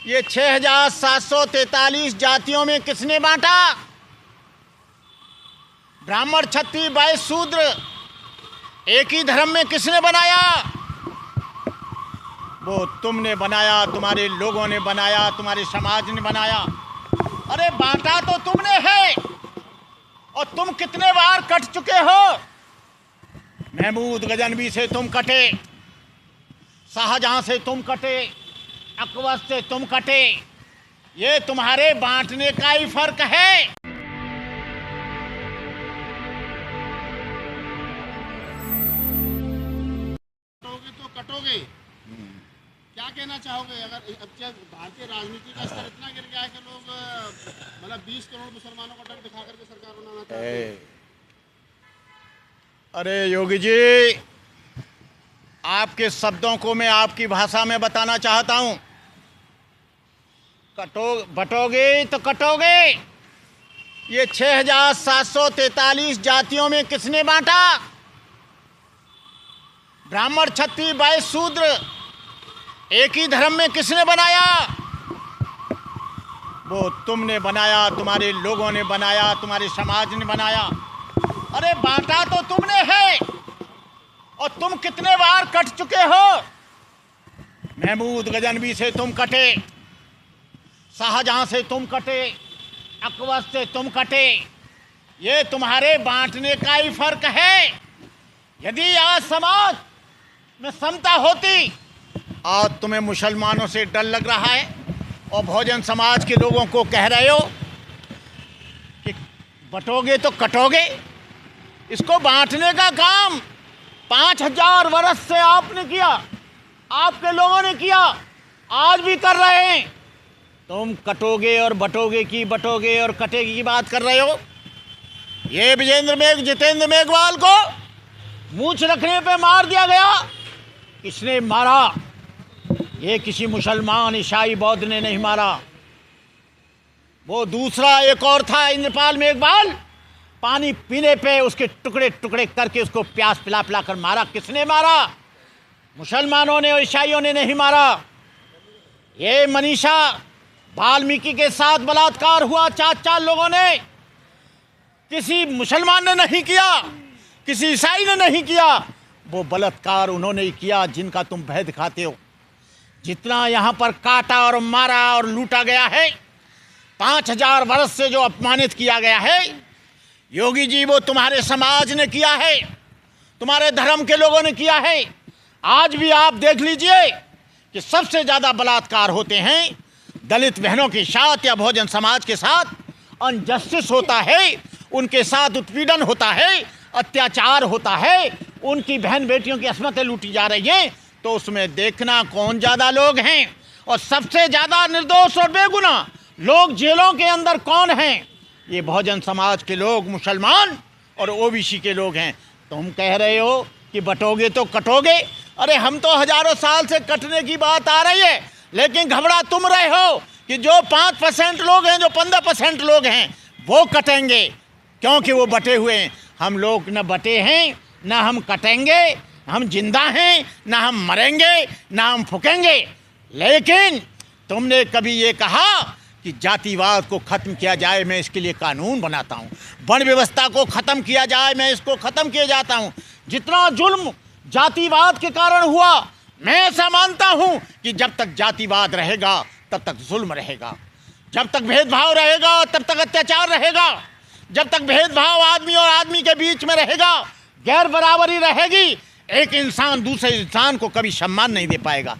ये 6,743 जातियों में किसने बांटा? ब्राह्मण, क्षत्रिय, वैश्य, शूद्र एक ही धर्म में किसने बनाया? वो तुमने बनाया, तुम्हारे लोगों ने बनाया, तुम्हारे समाज ने बनाया। अरे बांटा तो तुमने है, और तुम कितने बार कट चुके हो। महमूद गजनवी से तुम कटे, शाहजहां से तुम कटे, अकबर से तुम कटे। ये तुम्हारे बांटने का ही फर्क है। कटोगे तो कटोगे। क्या कहना चाहोगे? अगर अब क्या भारतीय राजनीति का स्तर इतना गिर गया है कि लोग मतलब 20 करोड़ मुसलमानों का डर दिखा करके सरकार बनाना चाहते हैं। अरे योगी जी, आपके शब्दों को मैं आपकी भाषा में बताना चाहता हूं। बटोगे तो कटोगे। ये 6,743 जातियों में किसने बांटा? ब्राह्मण, क्षत्रिय, वैश्य, शूद्र एक ही धर्म में किसने बनाया? वो तुमने बनाया, तुम्हारे लोगों ने बनाया, तुम्हारे समाज ने बनाया। अरे बांटा तो तुमने है, और तुम कितने बार कट चुके हो। महमूद गजनवी से तुम कटे, शाहजहां से तुम कटे, अकबर से तुम कटे। ये तुम्हारे बांटने का ही फर्क है। यदि आज समाज में समता होती, आज तुम्हें मुसलमानों से डर लग रहा है और बहुजन समाज के लोगों को कह रहे हो कि बटोगे तो कटोगे। इसको बांटने का काम 5,000 वर्ष से आपने किया, आपके लोगों ने किया, आज भी कर रहे हैं। तुम कटोगे और बटोगे की, बटोगे और कटेगी की बात कर रहे हो। ये जितेंद्र मेघवाल को मूंछ रखने पे मार दिया गया। किसने मारा? ये किसी मुसलमान, ईसाई, बौद्ध ने नहीं मारा। वो दूसरा एक और था, इंद्रपाल मेघवाल, पानी पीने पे उसके टुकड़े टुकड़े करके उसको प्यास पिला पिला कर मारा। किसने मारा? मुसलमानों ने और ईसाइयों ने नहीं मारा। ये मनीषा वाल्मीकि के साथ बलात्कार हुआ 4 लोगों ने, किसी मुसलमान ने नहीं किया, किसी ईसाई ने नहीं किया। वो बलात्कार उन्होंने ही किया जिनका तुम भय दिखाते हो। जितना यहाँ पर काटा और मारा और लूटा गया है, 5,000 वर्ष से जो अपमानित किया गया है, योगी जी वो तुम्हारे समाज ने किया है, तुम्हारे धर्म के लोगों ने किया है। आज भी आप देख लीजिए कि सबसे ज़्यादा बलात्कार होते हैं दलित बहनों के साथ या बहुजन समाज के साथ। अनजस्टिस होता है, उनके साथ उत्पीड़न होता है, अत्याचार होता है, उनकी बहन बेटियों की अस्मतें लूटी जा रही हैं। तो उसमें देखना कौन ज़्यादा लोग हैं, और सबसे ज़्यादा निर्दोष और बेगुनाह लोग जेलों के अंदर कौन हैं? ये बहुजन समाज के लोग, मुसलमान और ओबीसी के लोग हैं। तुम कह रहे हो कि बटोगे तो कटोगे। अरे हम तो हजारों साल से कटने की बात आ रही है, लेकिन घबरा तुम रहे हो कि जो 5% लोग हैं, जो 15% लोग हैं, वो कटेंगे, क्योंकि वो बटे हुए हैं। हम लोग न बटे हैं, न हम कटेंगे। हम जिंदा हैं, ना हम मरेंगे, ना हम फूकेंगे। लेकिन तुमने कभी ये कहा कि जातिवाद को ख़त्म किया जाए, मैं इसके लिए कानून बनाता हूँ। वर्ण व्यवस्था को ख़त्म किया जाए, मैं इसको ख़त्म किए जाता हूँ। जितना जुल्म जातिवाद के कारण हुआ, मैं ऐसा मानता हूँ कि जब तक जातिवाद रहेगा तब तक जुल्म रहेगा, जब तक भेदभाव रहेगा तब तक अत्याचार रहेगा, जब तक भेदभाव आदमी और आदमी के बीच में रहेगा, गैर बराबरी रहेगी, एक इंसान दूसरे इंसान को कभी सम्मान नहीं दे पाएगा।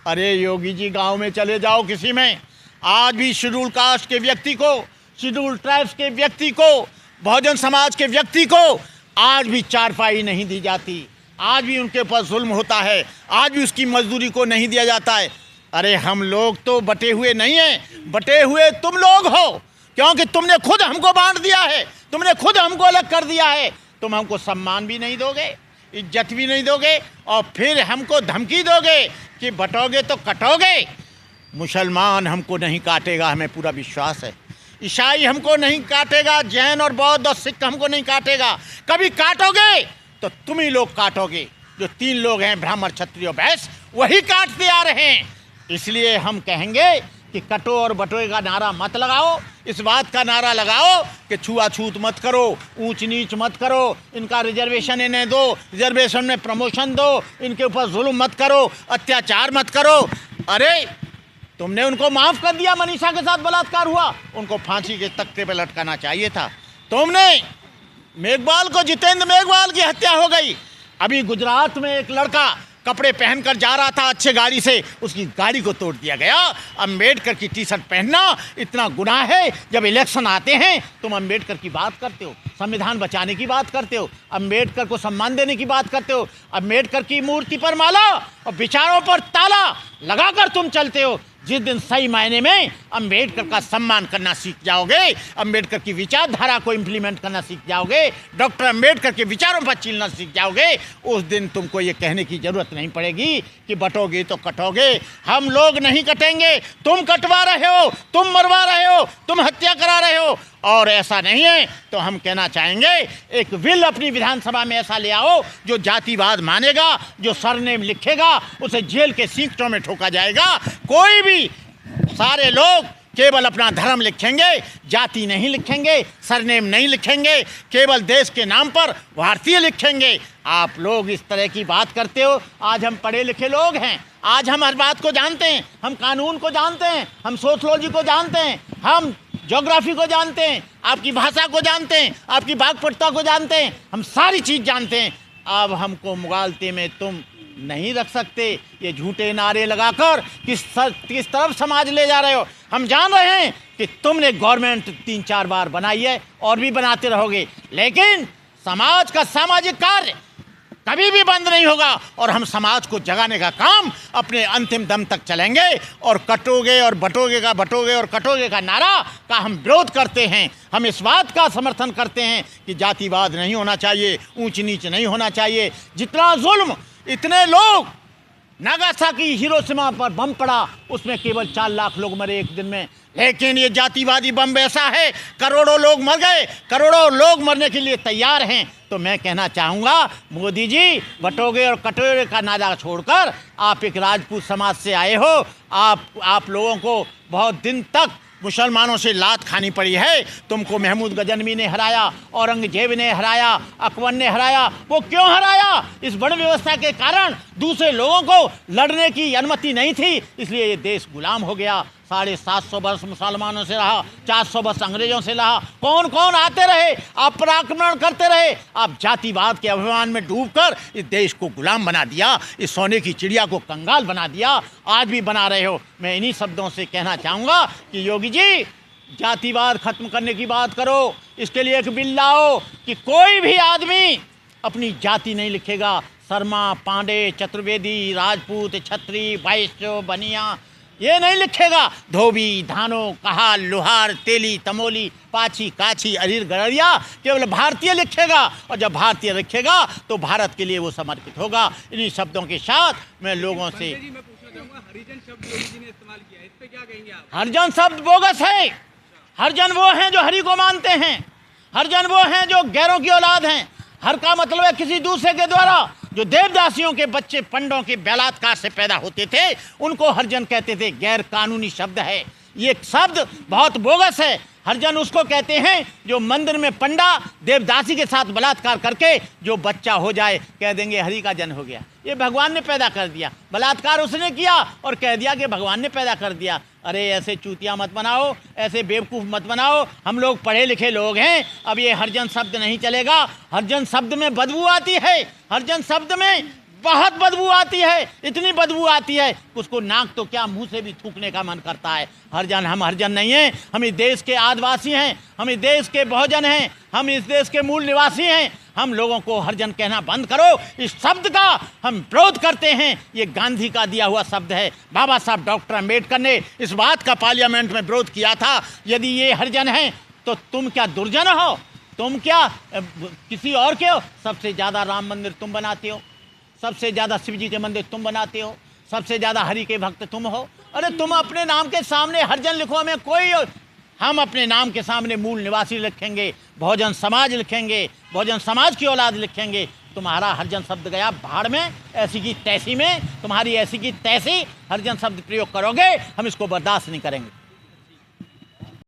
अरे योगी जी, गांव में चले जाओ किसी में, आज भी शेड्यूल कास्ट के व्यक्ति को, शेड्यूल ट्राइब्स के व्यक्ति को, बहुजन समाज के व्यक्ति को आज भी चारपाई नहीं दी जाती। आज भी उनके ऊपर जुल्म होता है, आज भी उसकी मजदूरी को नहीं दिया जाता है। अरे हम लोग तो बटे हुए नहीं हैं, बटे हुए तुम लोग हो, क्योंकि तुमने खुद हमको बांट दिया है, तुमने खुद हमको अलग कर दिया है। तुम हमको सम्मान भी नहीं दोगे, इज्जत भी नहीं दोगे, और फिर हमको धमकी दोगे कि बटोगे तो कटोगे। मुसलमान हमको नहीं काटेगा, हमें पूरा विश्वास है। ईसाई हमको नहीं काटेगा, जैन और बौद्ध और सिख हमको नहीं काटेगा। कभी काटोगे तो तुम ही लोग काटोगे। जो 3 लोग हैं, ब्राह्मण, क्षत्रिय और वैश्य, वही काटते आ रहे हैं। इसलिए हम कहेंगे कि कटो और बटोए का नारा मत लगाओ, इस बात का नारा लगाओ कि छुआछूत मत करो, ऊंच नीच मत करो, इनका रिजर्वेशन इन्हें दो, रिजर्वेशन में प्रमोशन दो, इनके ऊपर जुल्म मत करो, अत्याचार मत करो। अरे तुमने उनको माफ़ कर दिया, मनीषा के साथ बलात्कार हुआ, उनको फांसी के तख्ते पर लटकाना चाहिए था। तुमने मेघवाल को, जितेंद्र मेघवाल की हत्या हो गई। अभी गुजरात में एक लड़का कपड़े पहनकर जा रहा था अच्छे गाड़ी से, उसकी गाड़ी को तोड़ दिया गया। अम्बेडकर की टी शर्ट पहनना इतना गुनाह है। जब इलेक्शन आते हैं तुम अम्बेडकर की बात करते हो, संविधान बचाने की बात करते हो, अम्बेडकर को सम्मान देने की बात करते हो, अम्बेडकर की मूर्ति पर माला और विचारों पर ताला लगाकर तुम चलते हो। जिस दिन सही मायने में अम्बेडकर का सम्मान करना सीख जाओगे, अम्बेडकर की विचारधारा को इम्प्लीमेंट करना सीख जाओगे, डॉक्टर अम्बेडकर के विचारों पर चलना सीख जाओगे, उस दिन तुमको ये कहने की ज़रूरत नहीं पड़ेगी कि बटोगे तो कटोगे। हम लोग नहीं कटेंगे, तुम कटवा रहे हो, तुम मरवा रहे हो, तुम हत्या करा रहे हो। और ऐसा नहीं है तो हम कहना चाहेंगे एक बिल अपनी विधानसभा में ऐसा ले आओ जो जातिवाद मानेगा, जो सरनेम लिखेगा उसे जेल के सींगटों में ठोका जाएगा। कोई भी, सारे लोग केवल अपना धर्म लिखेंगे, जाति नहीं लिखेंगे, सरनेम नहीं लिखेंगे, केवल देश के नाम पर भारतीय लिखेंगे। आप लोग इस तरह की बात करते हो। आज हम पढ़े लिखे लोग हैं, आज हम हर बात को जानते हैं, हम कानून को जानते हैं, हम सोशलॉजी को जानते हैं, हम ज्योग्राफी को जानते हैं, आपकी भाषा को जानते हैं, आपकी वाक्पटुता को जानते हैं, हम सारी चीज़ जानते हैं। अब हमको मुगालते में तुम नहीं रख सकते। ये झूठे नारे लगाकर किस तरफ समाज ले जा रहे हो। हम जान रहे हैं कि तुमने गवर्नमेंट 3-4 बार बनाई है और भी बनाते रहोगे, लेकिन समाज का सामाजिक कार्य कभी भी बंद नहीं होगा और हम समाज को जगाने का काम अपने अंतिम दम तक चलेंगे। और कटोगे और बटोगे और कटोगे का नारा का हम विरोध करते हैं। हम इस बात का समर्थन करते हैं कि जातिवाद नहीं होना चाहिए, ऊंच नीच नहीं होना चाहिए। जितना जुल्म, इतने लोग, नागासाकी हिरोशिमा पर बम पड़ा, उसमें केवल 4 लाख लोग मरे एक दिन में, लेकिन ये जातिवादी बम ऐसा है, करोड़ों लोग मर गए, करोड़ों लोग मरने के लिए तैयार हैं। तो मैं कहना चाहूँगा मोदी जी, बटोगे और कटोगे का नारा छोड़कर, आप एक राजपूत समाज से आए हो, आप लोगों को बहुत दिन तक मुसलमानों से लात खानी पड़ी है। तुमको महमूद गजनवी ने हराया, औरंगजेब ने हराया, अकबर ने हराया। वो क्यों हराया? इस बड़ी व्यवस्था के कारण दूसरे लोगों को लड़ने की अनुमति नहीं थी, इसलिए ये देश गुलाम हो गया। 750 वर्ष मुसलमानों से रहा, 400 वर्ष अंग्रेजों से रहा। कौन कौन आते रहे, आप पर आक्रमण करते रहे। आप जातिवाद के अभिमान में डूबकर इस देश को गुलाम बना दिया, इस सोने की चिड़िया को कंगाल बना दिया, आज भी बना रहे हो। मैं इन्हीं शब्दों से कहना चाहूँगा कि योगी जी, जातिवाद खत्म करने की बात करो, इसके लिए एक बिल लाओ कि कोई भी आदमी अपनी जाति नहीं लिखेगा। शर्मा, पांडे, चतुर्वेदी, राजपूत, छत्री, वैश्य, बनिया, ये नहीं लिखेगा। धोबी, धानो, कहाल, लोहार, तेली, तमोली, पाची, काची, अरीर, गड़रिया केवल भारतीय लिखेगा। और जब भारतीय लिखेगा तो भारत के लिए वो समर्पित होगा। इन्हीं शब्दों के साथ मैं लोगों से, मैं पूछना चाहूंगा, हरिजन शब्द योगी जी ने इस्तेमाल किया है, इस पे क्या कहेंगे आप? हरिजन शब्द बोगस है। हरिजन वो हैं जो हरि को मानते हैं, हरिजन वो हैं जो गैरों की औलाद हैं। हर का मतलब है किसी दूसरे के द्वारा। जो देवदासियों के बच्चे पंडों के बलात्कार से पैदा होते थे उनको हरिजन कहते थे। गैर कानूनी शब्द है, ये शब्द बहुत बोगस है। हरिजन उसको कहते हैं जो मंदिर में पंडा देवदासी के साथ बलात्कार करके जो बच्चा हो जाए कह देंगे हरि का जन्म हो गया, ये भगवान ने पैदा कर दिया। बलात्कार उसने किया और कह दिया कि भगवान ने पैदा कर दिया। अरे ऐसे चूतिया मत बनाओ, ऐसे बेवकूफ़ मत बनाओ। हम लोग पढ़े लिखे लोग हैं। अब ये हरिजन शब्द नहीं चलेगा। हरिजन शब्द में बदबू आती है, हरिजन शब्द में बहुत बदबू आती है, इतनी बदबू आती है उसको नाक तो क्या मुंह से भी थूकने का मन करता है। हरिजन, हम हरिजन नहीं हैं, हम इस देश के आदिवासी हैं, हम इस देश के बहुजन हैं, हम इस देश के मूल निवासी हैं। हम लोगों को हरिजन कहना बंद करो। इस शब्द का हम विरोध करते हैं। ये गांधी का दिया हुआ शब्द है। बाबा साहब डॉक्टर अम्बेडकर ने इस बात का पार्लियामेंट में विरोध किया था, यदि ये हरिजन हैं तो तुम क्या दुर्जन हो, तुम क्या किसी और के हो? सबसे ज़्यादा राम मंदिर तुम बनाते हो, सबसे ज़्यादा शिव जी के मंदिर तुम बनाते हो, सबसे ज़्यादा हरि के भक्त तुम हो। अरे तुम अपने नाम के सामने हरिजन लिखो, हमें कोई, हम अपने नाम के सामने मूल निवासी लिखेंगे, बहुजन समाज लिखेंगे, बहुजन समाज की औलाद लिखेंगे। तुम्हारा हरिजन शब्द गया भाड़ में, ऐसी की तैसी में, तुम्हारी ऐसी की तैसी हरिजन शब्द प्रयोग करोगे, हम इसको बर्दाश्त नहीं करेंगे।